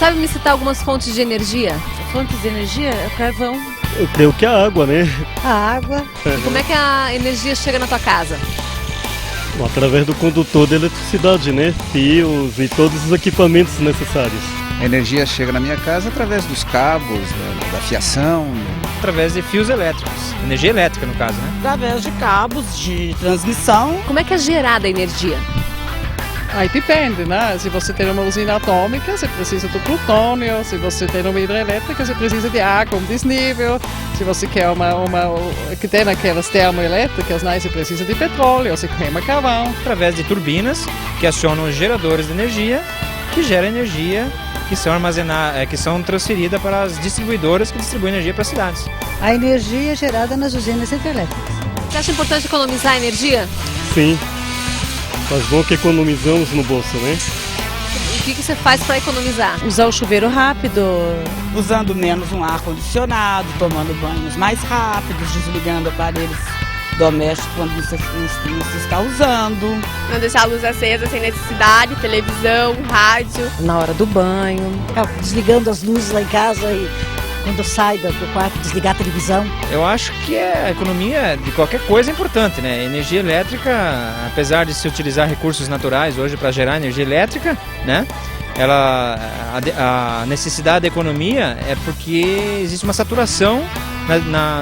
sabe me citar algumas fontes de energia? Fontes de energia é o carvão. Eu creio que a água, né? A água. E como é que a energia chega na tua casa? Através do condutor de eletricidade, né? Fios e todos os equipamentos necessários. A energia chega na minha casa através dos cabos, da fiação. Através de fios elétricos, energia elétrica no caso, né? Através de cabos de transmissão. Como é que é gerada a energia? Aí depende, né? Se você tem uma usina atômica, você precisa do plutônio. Se você tem uma hidrelétrica, você precisa de água, desnível. Se você quer uma que tem aquelas termoelétricas, né? Você precisa de petróleo, você queima carvão. Através de turbinas que acionam geradores de energia, que geram energia, que são transferidas para as distribuidoras que distribuem energia para as cidades. A energia é gerada nas usinas hidrelétricas. Você acha importante economizar energia? Sim. Faz bom que economizamos no bolso, né? E o que você faz para economizar? Usar o chuveiro rápido. Usando menos um ar-condicionado, tomando banhos mais rápidos, desligando aparelhos domésticos quando não se está usando. Não deixar a luz acesa sem necessidade, televisão, rádio. Na hora do banho. Desligando as luzes lá em casa e quando sai do quarto, desligar a televisão. Eu acho que a economia de qualquer coisa é importante, né? Energia elétrica, apesar de se utilizar recursos naturais hoje para gerar energia elétrica, né? A necessidade da economia é porque existe uma saturação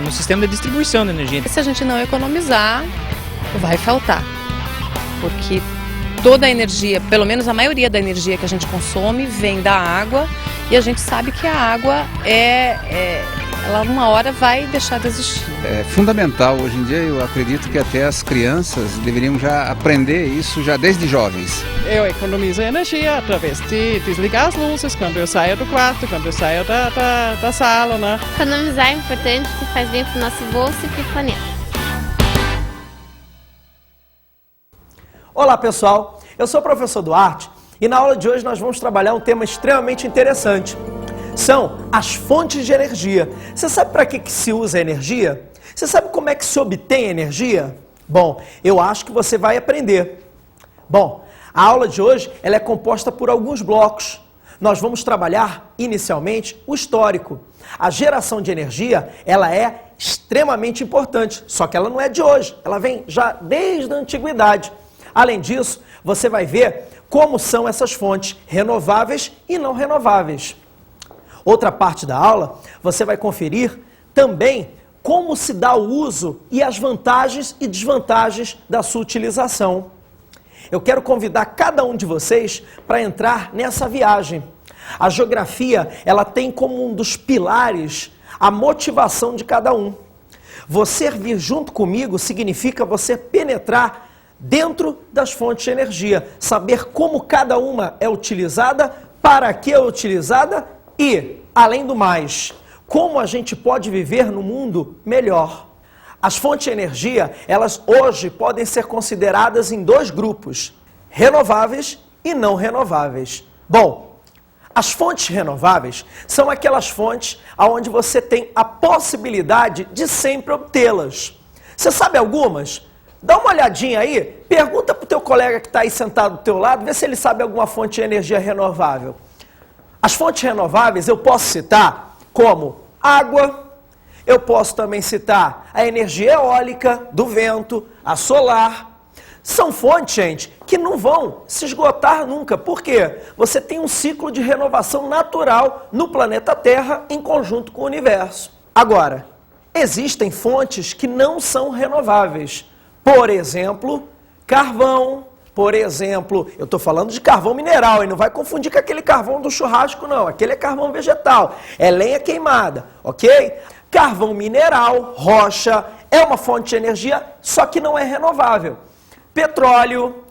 no sistema de distribuição da energia. Se a gente não economizar, vai faltar, porque toda a energia, pelo menos a maioria da energia que a gente consome vem da água e a gente sabe que a água ela uma hora vai deixar de existir. É fundamental, hoje em dia eu acredito que até as crianças deveriam já aprender isso já desde jovens. Eu economizo energia através de desligar as luzes quando eu saio do quarto, quando eu saio da sala, né? Economizar é importante, que faz bem para o nosso bolso e para o planeta. Olá pessoal, eu sou o professor Duarte e na aula de hoje nós vamos trabalhar um tema extremamente interessante. São as fontes de energia. Você sabe para que se usa energia? Você sabe como é que se obtém energia? Bom, eu acho que você vai aprender. Bom, a aula de hoje ela é composta por alguns blocos. Nós vamos trabalhar inicialmente o histórico. A geração de energia ela é extremamente importante, só que ela não é de hoje, ela vem já desde a antiguidade. Além disso, você vai ver como são essas fontes renováveis e não renováveis. Outra parte da aula, você vai conferir também como se dá o uso e as vantagens e desvantagens da sua utilização. Eu quero convidar cada um de vocês para entrar nessa viagem. A geografia, ela tem como um dos pilares a motivação de cada um. Você vir junto comigo significa você penetrar dentro das fontes de energia, saber como cada uma é utilizada, para que é utilizada e, além do mais, como a gente pode viver no mundo melhor. As fontes de energia, elas hoje podem ser consideradas em dois grupos, renováveis e não renováveis. Bom, as fontes renováveis são aquelas fontes onde você tem a possibilidade de sempre obtê-las. Você sabe algumas? Dá uma olhadinha aí, pergunta para o teu colega que está aí sentado do teu lado, vê se ele sabe alguma fonte de energia renovável. As fontes renováveis eu posso citar como água, eu posso também citar a energia eólica, do vento, a solar. São fontes, gente, que não vão se esgotar nunca. Por quê? Você tem um ciclo de renovação natural no planeta Terra em conjunto com o universo. Agora, existem fontes que não são renováveis. Por exemplo, carvão. Por exemplo, eu estou falando de carvão mineral, e não vai confundir com aquele carvão do churrasco, não. Aquele é carvão vegetal, é lenha queimada, ok? Carvão mineral, rocha, é uma fonte de energia, só que não é renovável. Petróleo,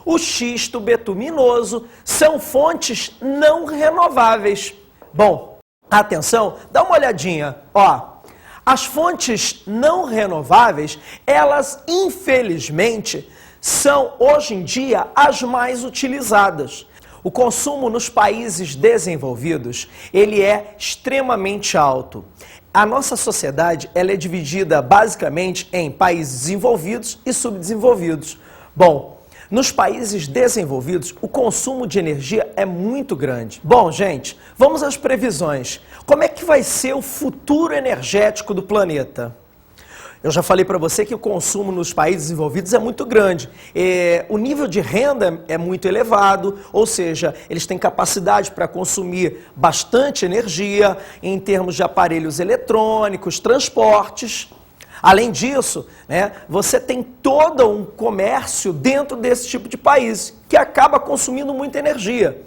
o xisto betuminoso, são fontes não renováveis. Bom, atenção, dá uma olhadinha, ó. As fontes não renováveis, elas, infelizmente, são, hoje em dia, as mais utilizadas. O consumo nos países desenvolvidos, ele é extremamente alto. A nossa sociedade, ela é dividida basicamente em países desenvolvidos e subdesenvolvidos. Bom, Nos países desenvolvidos, o consumo de energia é muito grande. Bom, gente, vamos às previsões. Como é que vai ser o futuro energético do planeta? Eu já falei para você que o consumo nos países desenvolvidos é muito grande. O nível de renda é muito elevado, ou seja, eles têm capacidade para consumir bastante energia em termos de aparelhos eletrônicos, transportes. Além disso, né, você tem todo um comércio dentro desse tipo de país, que acaba consumindo muita energia.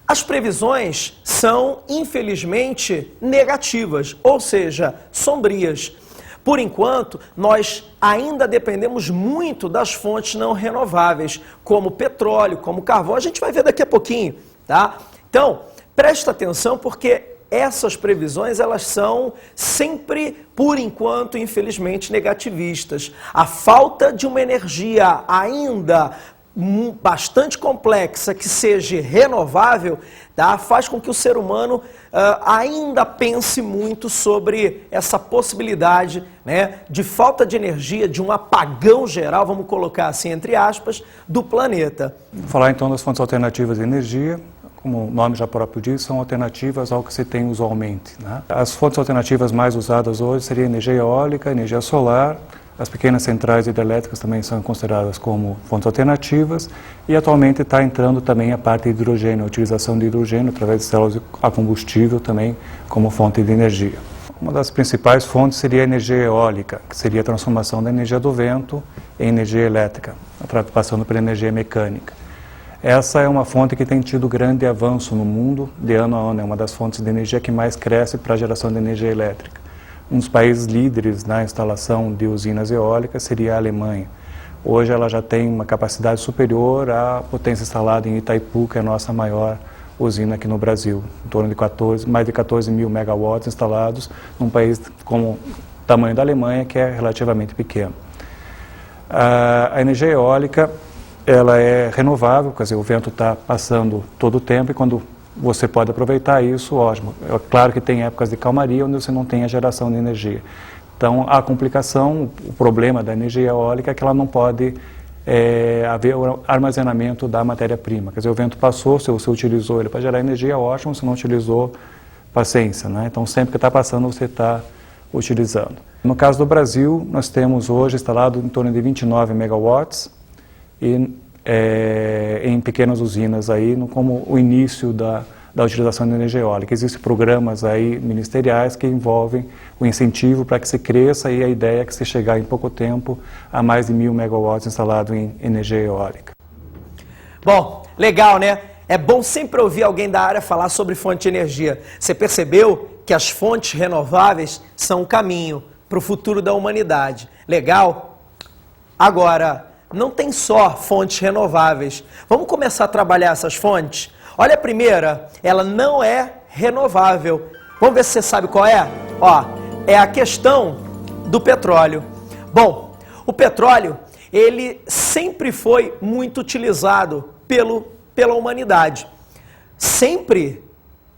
As previsões são, infelizmente, negativas, ou seja, sombrias. Por enquanto, nós ainda dependemos muito das fontes não renováveis, como petróleo, como carvão. A gente vai ver daqui a pouquinho, tá? Então, presta atenção porque essas previsões, elas são sempre, por enquanto, infelizmente, negativistas. A falta de uma energia ainda bastante complexa, que seja renovável, tá? Faz com que o ser humano ainda pense muito sobre essa possibilidade, né, de falta de energia, de um apagão geral, vamos colocar assim, entre aspas, do planeta. Vou falar então das fontes alternativas de energia. Como o nome já próprio diz, são alternativas ao que se tem usualmente, né? As fontes alternativas mais usadas hoje seriam energia eólica, energia solar, as pequenas centrais hidrelétricas também são consideradas como fontes alternativas e atualmente está entrando também a parte de hidrogênio, a utilização de hidrogênio através de células a combustível também como fonte de energia. Uma das principais fontes seria a energia eólica, que seria a transformação da energia do vento em energia elétrica, passando pela energia mecânica. Essa é uma fonte que tem tido grande avanço no mundo, de ano a ano, é uma das fontes de energia que mais cresce para a geração de energia elétrica. Um dos países líderes na instalação de usinas eólicas seria a Alemanha. Hoje ela já tem uma capacidade superior à potência instalada em Itaipu, que é a nossa maior usina aqui no Brasil, em torno de mais de 14 mil megawatts instalados num país como o tamanho da Alemanha, que é relativamente pequeno. A energia eólica, ela é renovável, quer dizer, o vento está passando todo o tempo e quando você pode aproveitar isso, ótimo. É claro que tem épocas de calmaria onde você não tem a geração de energia. Então, a complicação, o problema da energia eólica é que ela não pode haver o armazenamento da matéria-prima. Quer dizer, o vento passou, se você utilizou ele para gerar energia, ótimo, se não utilizou, paciência, né? Então, sempre que está passando, você está utilizando. No caso do Brasil, nós temos hoje instalado em torno de 29 megawatts e em pequenas usinas aí, como o início da utilização de energia eólica. Existem programas aí ministeriais que envolvem o incentivo para que se cresça e a ideia é que se chegar em pouco tempo a mais de 1.000 megawatts instalado em energia eólica. Bom, legal, né? É bom sempre ouvir alguém da área falar sobre fonte de energia. Você percebeu que as fontes renováveis são o caminho para o futuro da humanidade. Legal? Agora, não tem só fontes renováveis. Vamos começar a trabalhar essas fontes? Olha a primeira, ela não é renovável. Vamos ver se você sabe qual é? Ó, é a questão do petróleo. Bom, o petróleo, ele sempre foi muito utilizado pela humanidade. Sempre?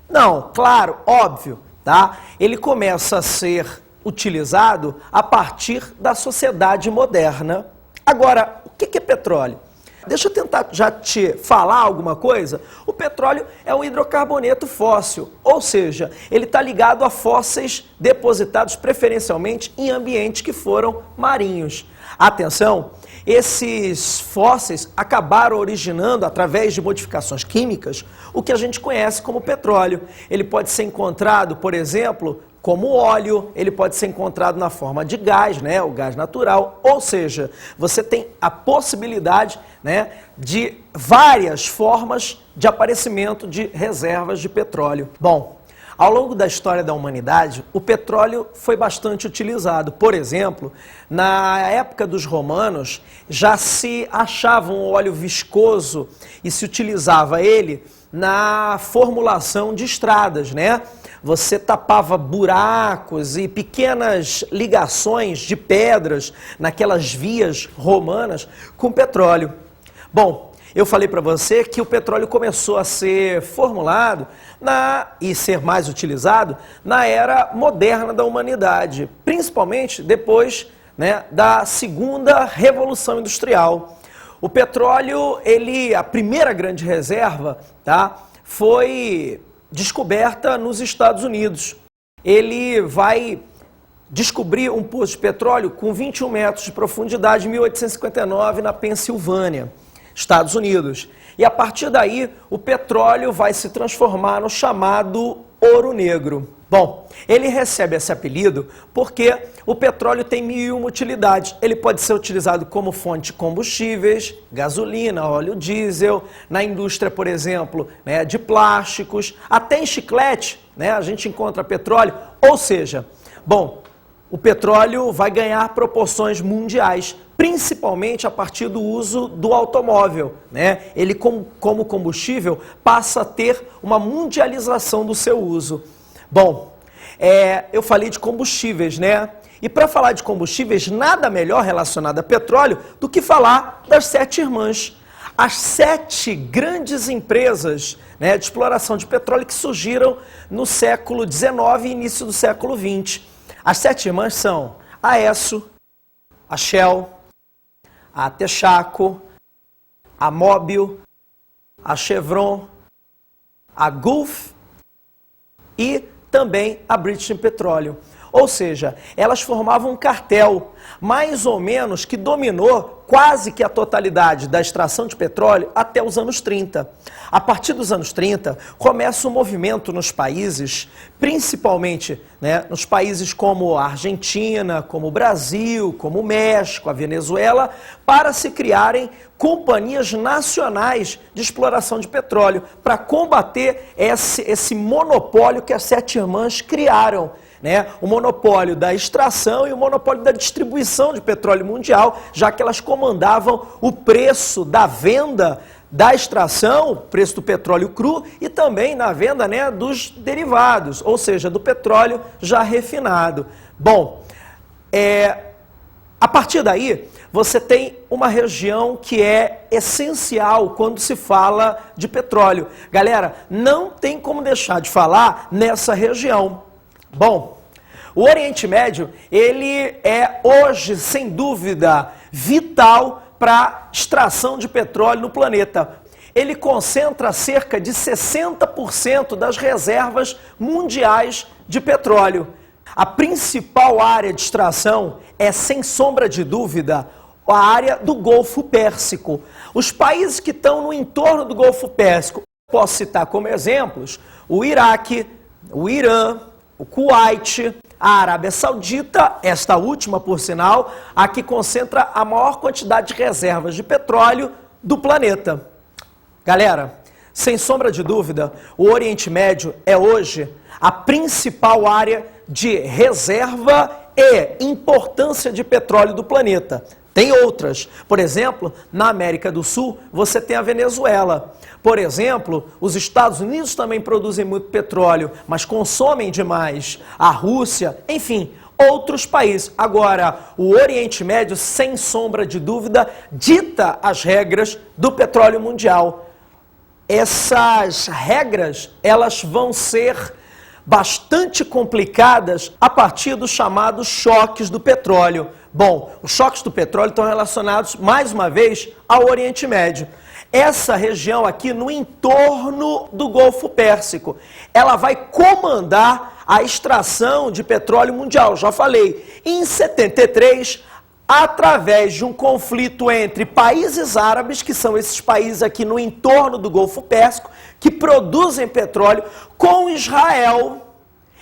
Não, claro, óbvio, tá? Ele começa a ser utilizado a partir da sociedade moderna. Agora, o que é petróleo? Deixa eu tentar já te falar alguma coisa. O petróleo é um hidrocarboneto fóssil, ou seja, ele está ligado a fósseis depositados preferencialmente em ambientes que foram marinhos. Atenção, esses fósseis acabaram originando, através de modificações químicas, o que a gente conhece como petróleo. Ele pode ser encontrado, por exemplo, como óleo, ele pode ser encontrado na forma de gás, né, o gás natural, ou seja, você tem a possibilidade, né, de várias formas de aparecimento de reservas de petróleo. Bom, ao longo da história da humanidade, o petróleo foi bastante utilizado. Por exemplo, na época dos romanos, já se achava um óleo viscoso e se utilizava ele na formulação de estradas, né? Você tapava buracos e pequenas ligações de pedras naquelas vias romanas com petróleo. Bom, eu falei para você que o petróleo começou a ser formulado e ser mais utilizado na era moderna da humanidade, principalmente depois, né, da segunda Revolução Industrial. o petróleo, a primeira grande reserva, tá, foi descoberta nos Estados Unidos. Ele vai descobrir um poço de petróleo com 21 metros de profundidade em 1859 na Pensilvânia, Estados Unidos. E a partir daí, o petróleo vai se transformar no chamado ouro negro. Bom, ele recebe esse apelido porque o petróleo tem 1001 utilidades. Ele pode ser utilizado como fonte de combustíveis, gasolina, óleo diesel, na indústria, por exemplo, né, de plásticos, até em chiclete, né, a gente encontra petróleo. Ou seja, bom, o petróleo vai ganhar proporções mundiais, principalmente a partir do uso do automóvel, né? Ele, como combustível, passa a ter uma mundialização do seu uso. Bom, eu falei de combustíveis, né? E para falar de combustíveis, nada melhor relacionado a petróleo do que falar das 7 irmãs. As 7 grandes empresas, né, de exploração de petróleo que surgiram no século XIX e início do século XX. As 7 irmãs são a Esso, a Shell, a Texaco, a Mobil, a Chevron, a Gulf e também a British Petroleum. Ou seja, elas formavam um cartel, mais ou menos, que dominou quase que a totalidade da extração de petróleo até os anos 30. A partir dos anos 30, começa um movimento nos países, principalmente, né, nos países como a Argentina, como o Brasil, como o México, a Venezuela, para se criarem companhias nacionais de exploração de petróleo, para combater esse monopólio que as 7 irmãs criaram. Né, o monopólio da extração e o monopólio da distribuição de petróleo mundial, já que elas comandavam o preço da venda da extração, o preço do petróleo cru e também na venda, né, dos derivados, ou seja, do petróleo já refinado. Bom, a partir daí você tem uma região que é essencial quando se fala de petróleo. Galera, não tem como deixar de falar nessa região. Bom, o Oriente Médio, ele é hoje, sem dúvida, vital para a extração de petróleo no planeta. Ele concentra cerca de 60% das reservas mundiais de petróleo. A principal área de extração é, sem sombra de dúvida, a área do Golfo Pérsico. Os países que estão no entorno do Golfo Pérsico, posso citar como exemplos o Iraque, o Irã, o Kuwait, a Arábia Saudita, esta última, por sinal, a que concentra a maior quantidade de reservas de petróleo do planeta. Galera, sem sombra de dúvida, o Oriente Médio é hoje a principal área de reserva e importância de petróleo do planeta. Tem outras. Por exemplo, na América do Sul, você tem a Venezuela. Por exemplo, os Estados Unidos também produzem muito petróleo, mas consomem demais. A Rússia, enfim, outros países. Agora, o Oriente Médio, sem sombra de dúvida, dita as regras do petróleo mundial. Essas regras, elas vão ser bastante complicadas a partir dos chamados choques do petróleo. Bom, os choques do petróleo estão relacionados, mais uma vez, ao Oriente Médio. Essa região aqui, no entorno do Golfo Pérsico, ela vai comandar a extração de petróleo mundial, já falei. Em 73, através de um conflito entre países árabes, que são esses países aqui no entorno do Golfo Pérsico, que produzem petróleo, com Israel,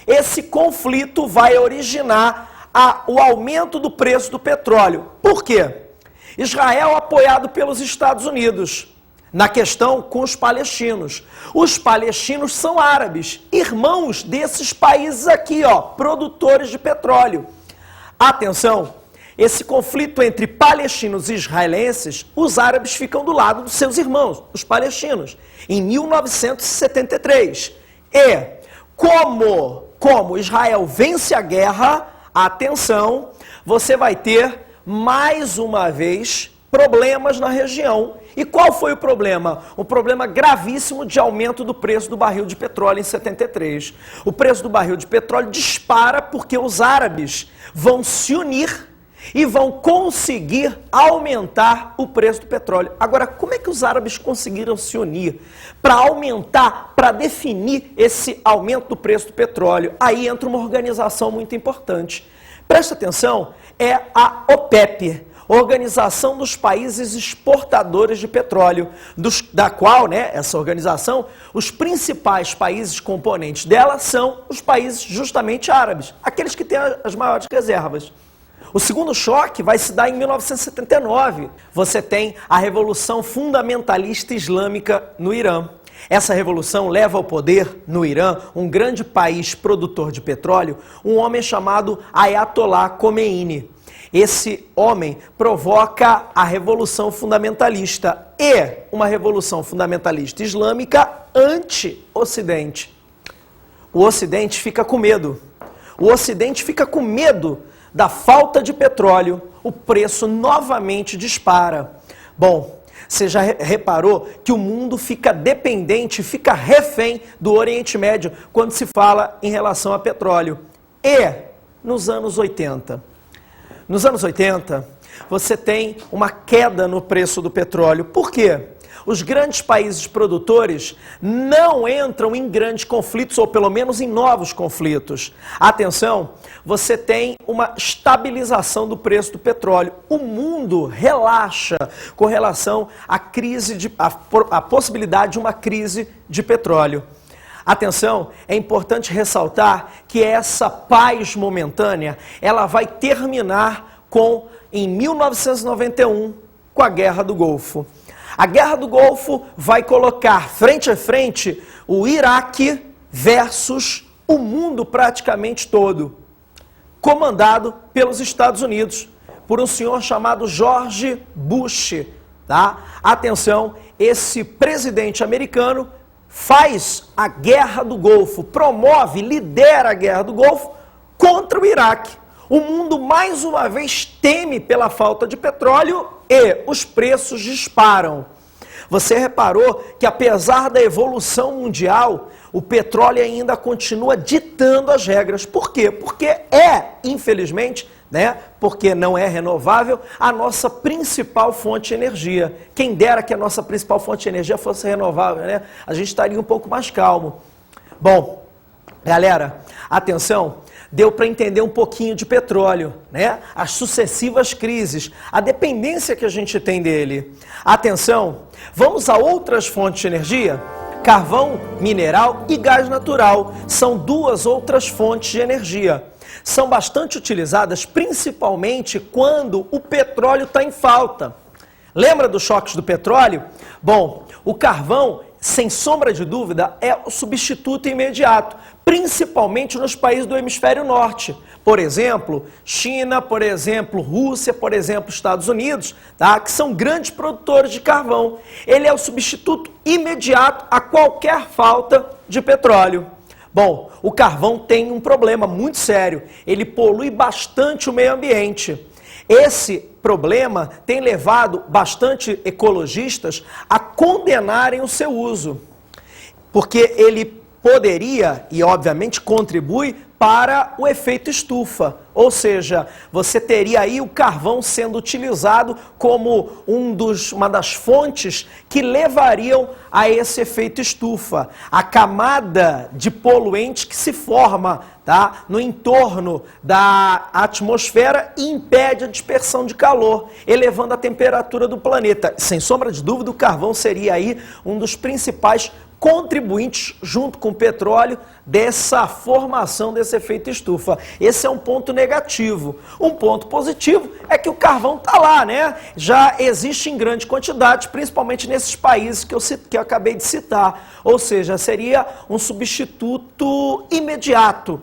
esse conflito vai originar o aumento do preço do petróleo. Por quê? Israel apoiado pelos Estados Unidos na questão com os palestinos. Os palestinos são árabes, irmãos desses países aqui, ó, produtores de petróleo. Atenção, esse conflito entre palestinos e israelenses, os árabes ficam do lado dos seus irmãos, os palestinos, em 1973. E como Israel vence a guerra, atenção, você vai ter, mais uma vez, problemas na região. E qual foi o problema? Um problema gravíssimo de aumento do preço do barril de petróleo em 73. O preço do barril de petróleo dispara porque os árabes vão se unir e vão conseguir aumentar o preço do petróleo. Agora, como é que os árabes conseguiram se unir para aumentar, para definir esse aumento do preço do petróleo? Aí entra uma organização muito importante. Presta atenção, é a OPEP, Organização dos Países Exportadores de Petróleo, da qual, essa organização, os principais países componentes dela são os países justamente árabes, aqueles que têm as maiores reservas. O segundo choque vai se dar em 1979. Você tem a Revolução Fundamentalista Islâmica no Irã. Essa revolução leva ao poder, no Irã, um grande país produtor de petróleo, um homem chamado Ayatollah Khomeini. Esse homem provoca a Revolução Fundamentalista e uma Revolução Fundamentalista Islâmica anti-Ocidente. O Ocidente fica com medo. O Ocidente fica com medo da falta de petróleo, o preço novamente dispara. Bom, você já reparou que o mundo fica dependente, fica refém do Oriente Médio quando se fala em relação a petróleo. E nos anos 80? Nos anos 80, você tem uma queda no preço do petróleo. Por quê? Os grandes países produtores não entram em grandes conflitos, ou pelo menos em novos conflitos. Atenção, você tem uma estabilização do preço do petróleo. O mundo relaxa com relação à à possibilidade de uma crise de petróleo. Atenção, é importante ressaltar que essa paz momentânea, ela vai terminar em 1991, com a Guerra do Golfo. A Guerra do Golfo vai colocar frente a frente o Iraque versus o mundo praticamente todo, comandado pelos Estados Unidos, por um senhor chamado George Bush. Tá? Atenção, esse presidente americano faz a Guerra do Golfo, promove, lidera a Guerra do Golfo contra o Iraque. O mundo mais uma vez teme pela falta de petróleo e os preços disparam. Você reparou que apesar da evolução mundial, o petróleo ainda continua ditando as regras. Por quê? Porque infelizmente, porque não é renovável, a nossa principal fonte de energia. Quem dera que a nossa principal fonte de energia fosse renovável, a gente estaria um pouco mais calmo. Bom, galera, atenção, deu para entender um pouquinho de petróleo, as sucessivas crises, a dependência que a gente tem dele. Atenção, vamos a outras fontes de energia? Carvão, mineral e gás natural são duas outras fontes de energia. São bastante utilizadas principalmente quando o petróleo está em falta. Lembra dos choques do petróleo? Bom, o carvão, sem sombra de dúvida, é o substituto imediato, principalmente nos países do hemisfério norte. Por exemplo, China, por exemplo, Rússia, por exemplo, Estados Unidos, que são grandes produtores de carvão. Ele é o substituto imediato a qualquer falta de petróleo. Bom, o carvão tem um problema muito sério, ele polui bastante o meio ambiente. Esse problema tem levado bastante ecologistas a condenarem o seu uso, porque ele poderia e obviamente contribui para o efeito estufa, ou seja, você teria aí o carvão sendo utilizado como uma das fontes que levariam a esse efeito estufa. A camada de poluente que se forma no entorno da atmosfera e impede a dispersão de calor, elevando a temperatura do planeta. Sem sombra de dúvida, o carvão seria aí um dos principais contribuintes, junto com o petróleo, dessa formação desse efeito estufa. Esse é um ponto negativo. Um ponto positivo é que o carvão está lá, Já existe em grande quantidade, principalmente nesses países que eu acabei de citar. Ou seja, seria um substituto imediato,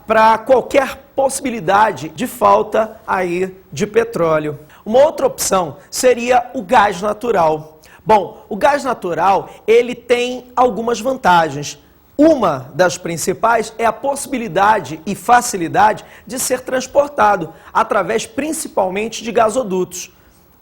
para qualquer possibilidade de falta aí de petróleo. Uma outra opção seria o gás natural. Bom, o gás natural, ele tem algumas vantagens. Uma das principais é a possibilidade e facilidade de ser transportado, através principalmente de gasodutos.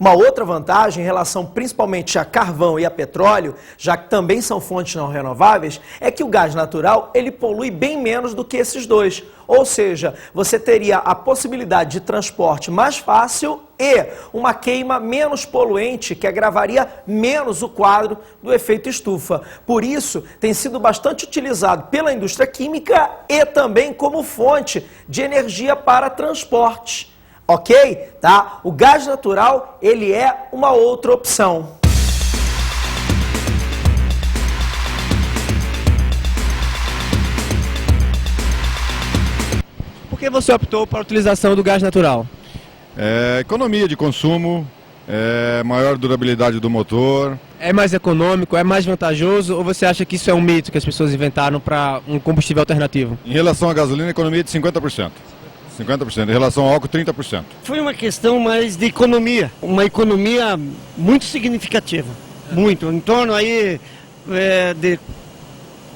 Uma outra vantagem em relação principalmente a carvão e a petróleo, já que também são fontes não renováveis, é que o gás natural ele polui bem menos do que esses dois. Ou seja, você teria a possibilidade de transporte mais fácil e uma queima menos poluente, que agravaria menos o quadro do efeito estufa. Por isso, tem sido bastante utilizado pela indústria química e também como fonte de energia para transportes. Ok? Tá? O gás natural, ele é uma outra opção. Por que você optou para a utilização do gás natural? Economia de consumo, maior durabilidade do motor. É mais econômico, é mais vantajoso ou você acha que isso é um mito que as pessoas inventaram para um combustível alternativo? Em relação à gasolina, economia de 50%. 50%, em relação ao álcool, 30%. Foi uma questão mais de economia, uma economia muito significativa, muito, em torno aí de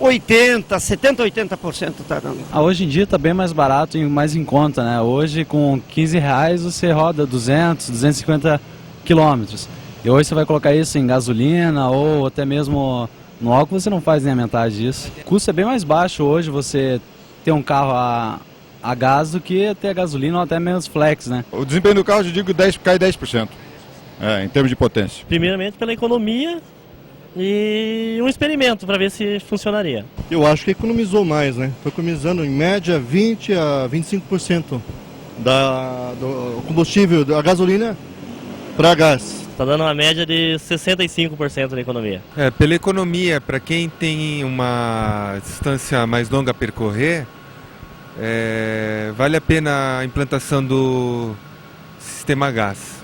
70-80% tá dando. Hoje em dia está bem mais barato e mais em conta, né? Hoje com R$15 você roda 200, 250 quilômetros. E hoje você vai colocar isso em gasolina ou até mesmo no álcool, você não faz nem a metade disso. O custo é bem mais baixo hoje você ter um carro a gás do que ter a gasolina ou até menos flex, né? O desempenho do carro, eu digo, cai 10%, em termos de potência. Primeiramente pela economia e um experimento para ver se funcionaria. Eu acho que economizou mais, né? Estou economizando em média 20 a 25% do combustível, da gasolina para gás. Está dando uma média de 65% da economia. Pela economia, para quem tem uma distância mais longa a percorrer, vale a pena a implantação do sistema gás.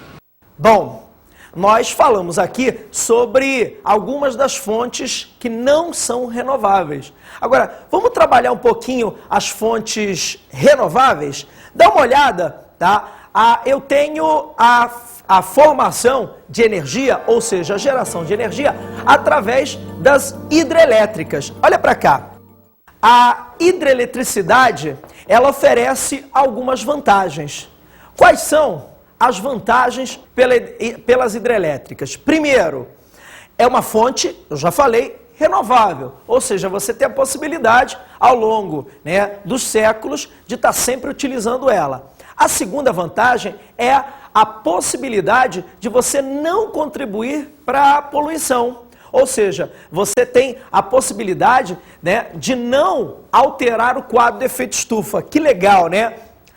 Bom, nós falamos aqui sobre algumas das fontes que não são renováveis. Agora, vamos trabalhar um pouquinho as fontes renováveis? Dá uma olhada, tá? Eu tenho a formação de energia, ou seja, a geração de energia, através das hidrelétricas. Olha para cá. A hidroeletricidade, ela oferece algumas vantagens. Quais são as vantagens pelas hidrelétricas? Primeiro, é uma fonte, eu já falei, renovável. Ou seja, você tem a possibilidade, ao longo dos séculos, de estar sempre utilizando ela. A segunda vantagem é a possibilidade de você não contribuir para a poluição. Ou seja, você tem a possibilidade de não alterar o quadro de efeito estufa. Que legal, né?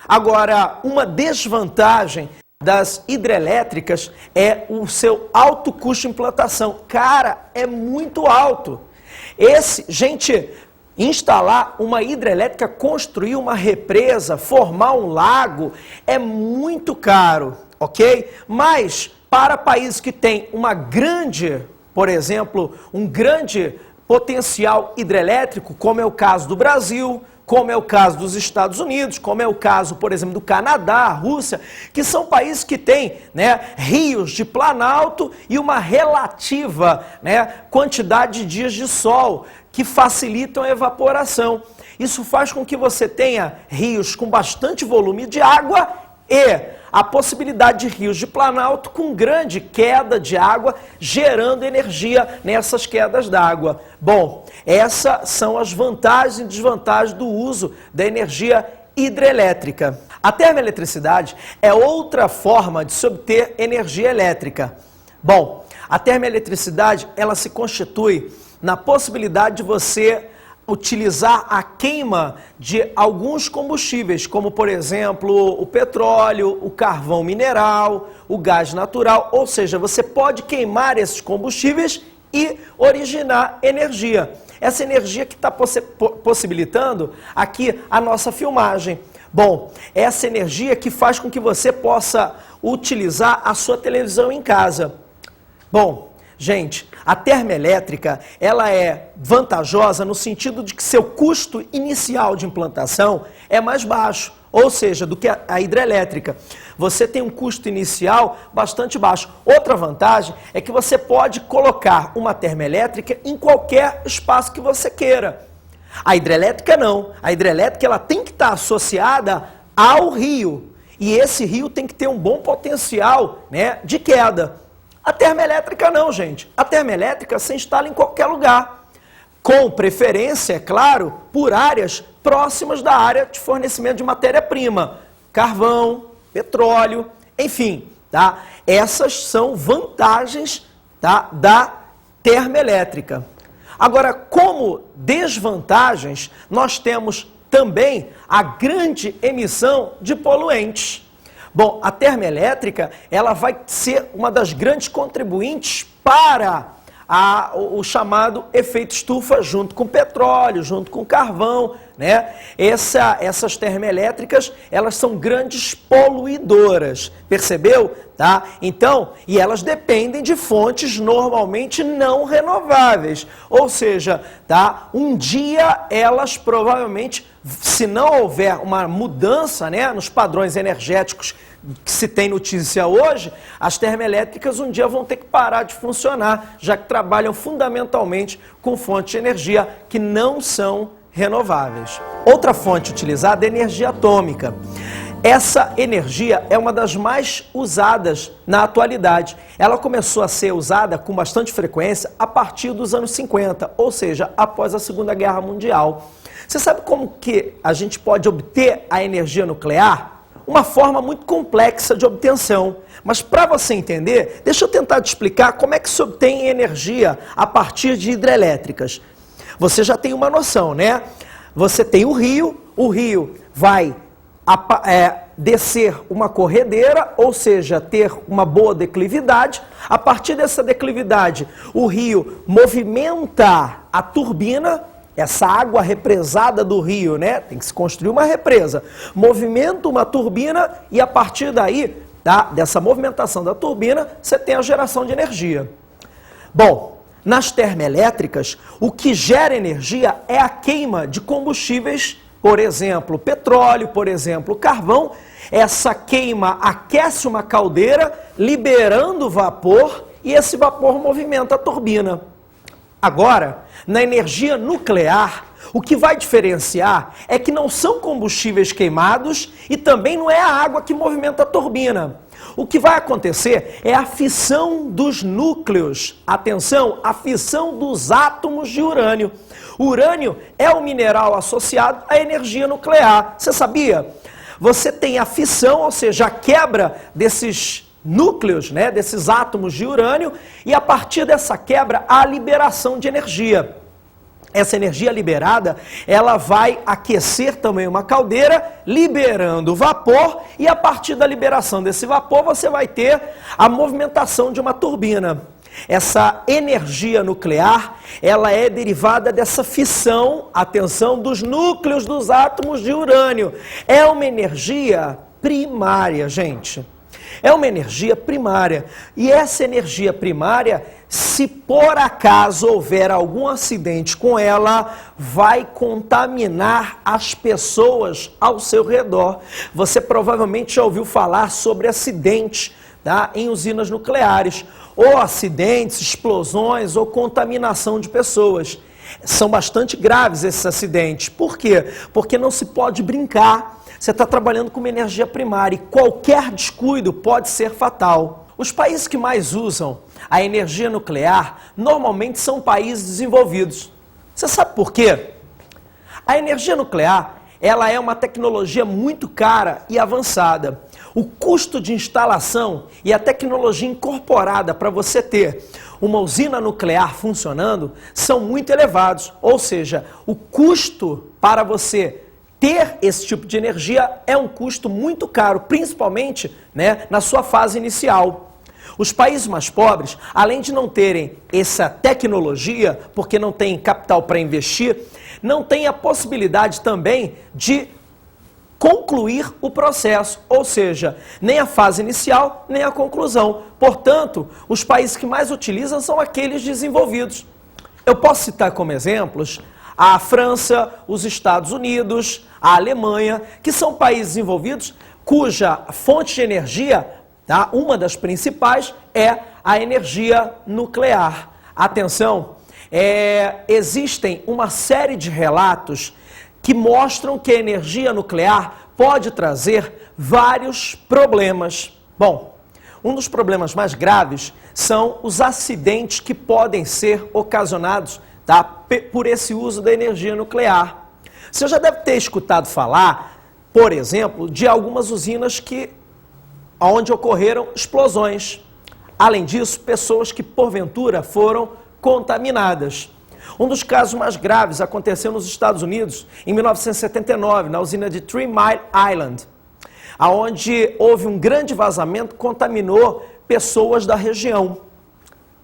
Agora, uma desvantagem das hidrelétricas é o seu alto custo de implantação. Cara, é muito alto. Gente, instalar uma hidrelétrica, construir uma represa, formar um lago, é muito caro, ok? Mas, para países que têm por exemplo, um grande potencial hidrelétrico, como é o caso do Brasil, como é o caso dos Estados Unidos, como é o caso, por exemplo, do Canadá, Rússia, que são países que têm rios de planalto e uma relativa quantidade de dias de sol, que facilitam a evaporação. Isso faz com que você tenha rios com bastante volume de água e a possibilidade de rios de planalto com grande queda de água, gerando energia nessas quedas d'água. Bom, essas são as vantagens e desvantagens do uso da energia hidrelétrica. A termoeletricidade é outra forma de se obter energia elétrica. Bom, a termoeletricidade, ela se constitui na possibilidade de você utilizar a queima de alguns combustíveis, como por exemplo o petróleo, o carvão mineral, o gás natural, ou seja, você pode queimar esses combustíveis e originar energia. Essa energia que está possibilitando aqui a nossa filmagem. Bom, essa energia que faz com que você possa utilizar a sua televisão em casa. Bom, gente, a termoelétrica, ela é vantajosa no sentido de que seu custo inicial de implantação é mais baixo, ou seja, do que a hidrelétrica. Você tem um custo inicial bastante baixo. Outra vantagem é que você pode colocar uma termoelétrica em qualquer espaço que você queira. A hidrelétrica não. A hidrelétrica ela tem que estar associada ao rio. e esse rio tem que ter um bom potencial, né, de queda. A termoelétrica não, gente. A termoelétrica se instala em qualquer lugar, com preferência, é claro, por áreas próximas da área de fornecimento de matéria-prima, carvão, petróleo, enfim, tá? Essas são vantagens, tá, da termoelétrica. Agora, como desvantagens, nós temos também a grande emissão de poluentes. Bom, a termoelétrica, ela vai ser uma das grandes contribuintes para o chamado efeito estufa, junto com petróleo, junto com carvão, né? Essas termoelétricas, elas são grandes poluidoras, percebeu? Tá? Então, e elas dependem de fontes normalmente não renováveis, ou seja, tá? Um dia elas provavelmente, se não houver uma mudança, né, nos padrões energéticos que se tem notícia hoje, as termoelétricas um dia vão ter que parar de funcionar, já que trabalham fundamentalmente com fontes de energia que não são renováveis. Outra fonte utilizada é a energia atômica. Essa energia é uma das mais usadas na atualidade. Ela começou a ser usada com bastante frequência a partir dos anos 50, ou seja, após a Segunda Guerra Mundial. Você sabe como que a gente pode obter a energia nuclear? Uma forma muito complexa de obtenção. Mas para você entender, deixa eu tentar te explicar como é que se obtém energia a partir de hidrelétricas. Você já tem uma noção, né? Você tem o rio vai descer uma corredeira, ou seja, ter uma boa declividade. A partir dessa declividade, o rio movimenta a turbina, essa água represada do rio, né? Tem que se construir uma represa. Movimenta uma turbina e a partir daí, tá, dessa movimentação da turbina, você tem a geração de energia. Bom, nas termoelétricas, o que gera energia é a queima de combustíveis, por exemplo, petróleo, por exemplo, carvão. Essa queima aquece uma caldeira, liberando vapor, e esse vapor movimenta a turbina. Agora, na energia nuclear, o que vai diferenciar é que não são combustíveis queimados e também não é a água que movimenta a turbina. O que vai acontecer é a fissão dos núcleos. Atenção, a fissão dos átomos de urânio. O urânio é um mineral associado à energia nuclear. Você sabia? Você tem a fissão, ou seja, a quebra desses núcleos, né, desses átomos de urânio, e a partir dessa quebra, a liberação de energia. Essa energia liberada, ela vai aquecer também uma caldeira, liberando vapor, e a partir da liberação desse vapor, você vai ter a movimentação de uma turbina. Essa energia nuclear, ela é derivada dessa fissão, atenção, dos núcleos dos átomos de urânio. É uma energia primária, gente. É uma energia primária. E essa energia primária, se por acaso houver algum acidente com ela, vai contaminar as pessoas ao seu redor. Você provavelmente já ouviu falar sobre acidentes, tá, em usinas nucleares, ou acidentes, explosões ou contaminação de pessoas. São bastante graves esses acidentes. Por quê? Porque não se pode brincar. Você está trabalhando com uma energia primária e qualquer descuido pode ser fatal. Os países que mais usam a energia nuclear normalmente são países desenvolvidos. Você sabe por quê? A energia nuclear, ela é uma tecnologia muito cara e avançada. O custo de instalação e a tecnologia incorporada para você ter uma usina nuclear funcionando são muito elevados. Ou seja, o custo para você ter esse tipo de energia é um custo muito caro, principalmente, né, na sua fase inicial. Os países mais pobres, além de não terem essa tecnologia, porque não tem capital para investir, não tem a possibilidade também de concluir o processo, ou seja, nem a fase inicial, nem a conclusão. Portanto, os países que mais utilizam são aqueles desenvolvidos. Eu posso citar como exemplos a França, os Estados Unidos, a Alemanha, que são países desenvolvidos cuja fonte de energia, tá, uma das principais, é a energia nuclear. Atenção, existem uma série de relatos que mostram que a energia nuclear pode trazer vários problemas. Bom, um dos problemas mais graves são os acidentes que podem ser ocasionados, tá, por esse uso da energia nuclear. Você já deve ter escutado falar, por exemplo, de algumas usinas onde ocorreram explosões. Além disso, pessoas que porventura foram contaminadas. Um dos casos mais graves aconteceu nos Estados Unidos em 1979, na usina de 3 Mile Island, onde houve um grande vazamento que contaminou pessoas da região.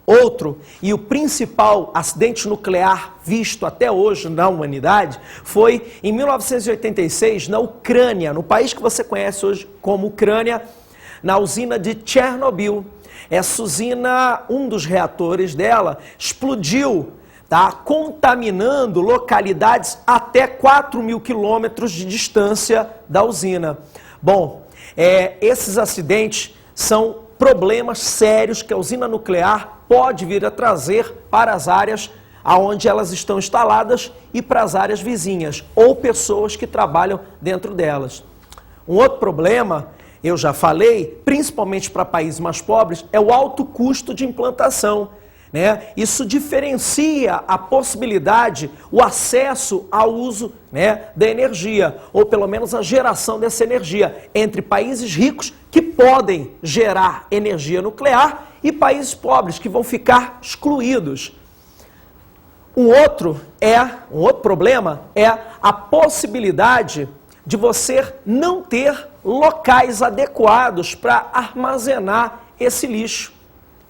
Outro, e o principal acidente nuclear visto até hoje na humanidade, foi em 1986, na Ucrânia, no país que você conhece hoje como Ucrânia, na usina de Chernobyl. Essa usina, um dos reatores dela, explodiu, tá, contaminando localidades até 4.000 quilômetros de distância da usina. Bom, esses acidentes são problemas sérios que a usina nuclear pode vir a trazer para as áreas onde elas estão instaladas e para as áreas vizinhas, ou pessoas que trabalham dentro delas. Um outro problema, eu já falei, principalmente para países mais pobres, é o alto custo de implantação. Isso diferencia a possibilidade, o acesso ao uso, da energia, ou pelo menos a geração dessa energia, entre países ricos que podem gerar energia nuclear e países pobres que vão ficar excluídos. Um outro problema é a possibilidade de você não ter locais adequados para armazenar esse lixo.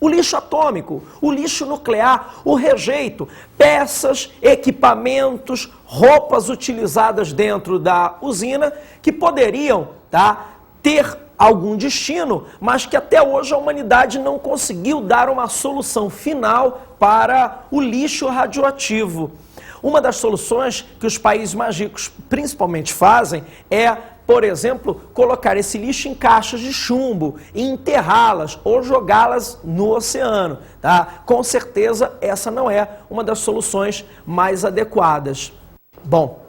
O lixo atômico, o lixo nuclear, o rejeito, peças, equipamentos, roupas utilizadas dentro da usina que poderiam, tá, ter algum destino, mas que até hoje a humanidade não conseguiu dar uma solução final para o lixo radioativo. Uma das soluções que os países mais ricos principalmente fazem é, por exemplo, colocar esse lixo em caixas de chumbo e enterrá-las ou jogá-las no oceano. Tá? Com certeza essa não é uma das soluções mais adequadas. Bom,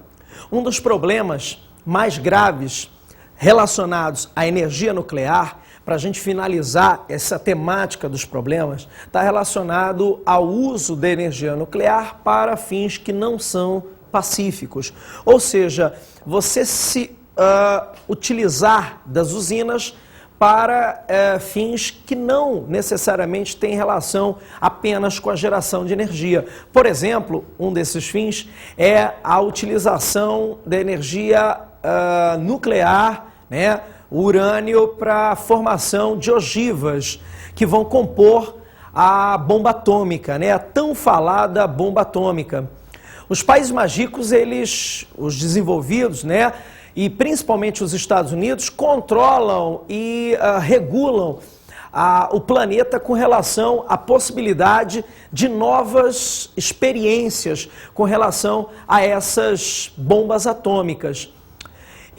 um dos problemas mais graves relacionados à energia nuclear, para a gente finalizar essa temática dos problemas, está relacionado ao uso da energia nuclear para fins que não são pacíficos. Ou seja, você se utilizar das usinas para fins que não necessariamente têm relação apenas com a geração de energia. Por exemplo, um desses fins é a utilização da energia nuclear, o urânio, para a formação de ogivas que vão compor a bomba atômica, a tão falada bomba atômica. Os países mais ricos, os desenvolvidos, e principalmente os Estados Unidos, controlam e regulam o planeta com relação à possibilidade de novas experiências com relação a essas bombas atômicas.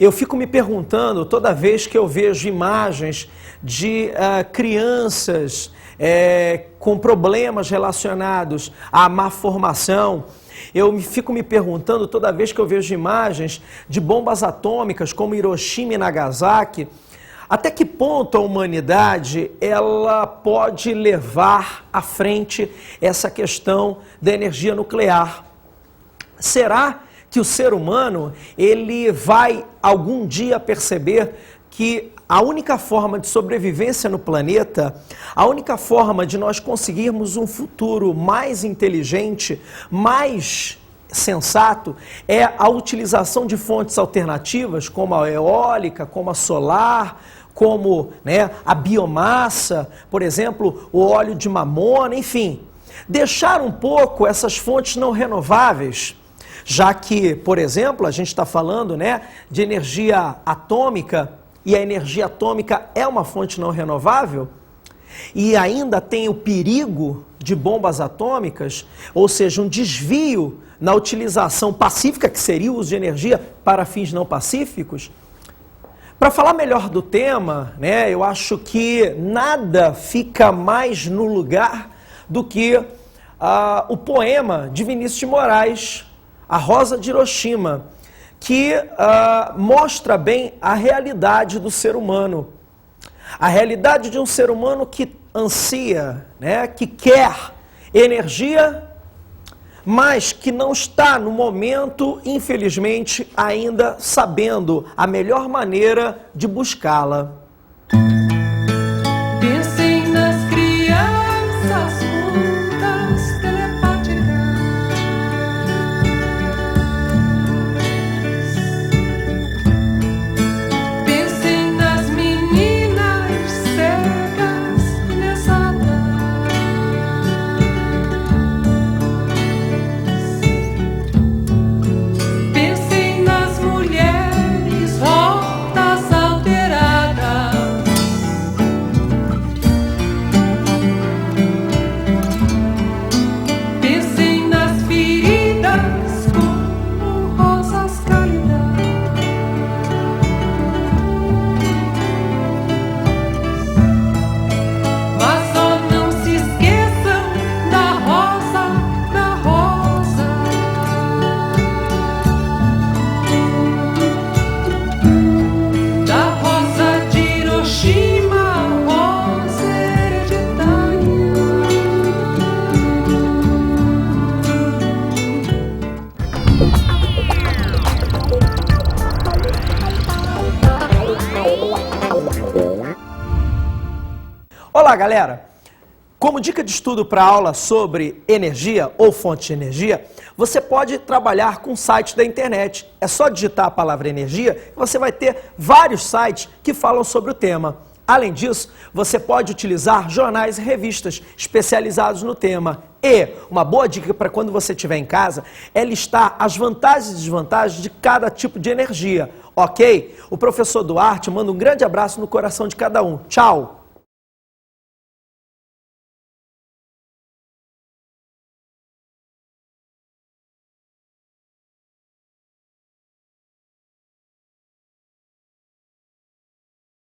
Eu fico me perguntando, toda vez que eu vejo imagens de crianças com problemas relacionados à má formação, eu fico me perguntando, toda vez que eu vejo imagens de bombas atômicas como Hiroshima e Nagasaki, até que ponto a humanidade ela pode levar à frente essa questão da energia nuclear? Será que o ser humano ele vai algum dia perceber que a única forma de sobrevivência no planeta, a única forma de nós conseguirmos um futuro mais inteligente, mais sensato, é a utilização de fontes alternativas, como a eólica, como a solar, como a biomassa, por exemplo, o óleo de mamona, enfim. Deixar um pouco essas fontes não renováveis, já que, por exemplo, a gente está falando de energia atômica, e a energia atômica é uma fonte não renovável, e ainda tem o perigo de bombas atômicas, ou seja, um desvio na utilização pacífica, que seria o uso de energia para fins não pacíficos. Para falar melhor do tema, eu acho que nada fica mais no lugar do que o poema de Vinícius de Moraes, A Rosa de Hiroshima, que mostra bem a realidade do ser humano. A realidade de um ser humano que ansia, né, que quer energia, mas que não está no momento, infelizmente, ainda sabendo a melhor maneira de buscá-la. Pensem nas crianças mudas, telepáticas. Pensem nas meninas cegas nessa pensem nas mulheres rotas alteradas. Pensem nas feridas como rosas cálidas. Mas só não se esqueçam da rosa, da rosa. Da rosa de Hiroshima, rosa hereditária. Olá, galera! Como dica de estudo para aula sobre energia ou fonte de energia, você pode trabalhar com sites da internet. É só digitar a palavra energia e você vai ter vários sites que falam sobre o tema. Além disso, você pode utilizar jornais e revistas especializados no tema. E uma boa dica para quando você estiver em casa é listar as vantagens e desvantagens de cada tipo de energia, ok? O professor Duarte manda um grande abraço no coração de cada um. Tchau!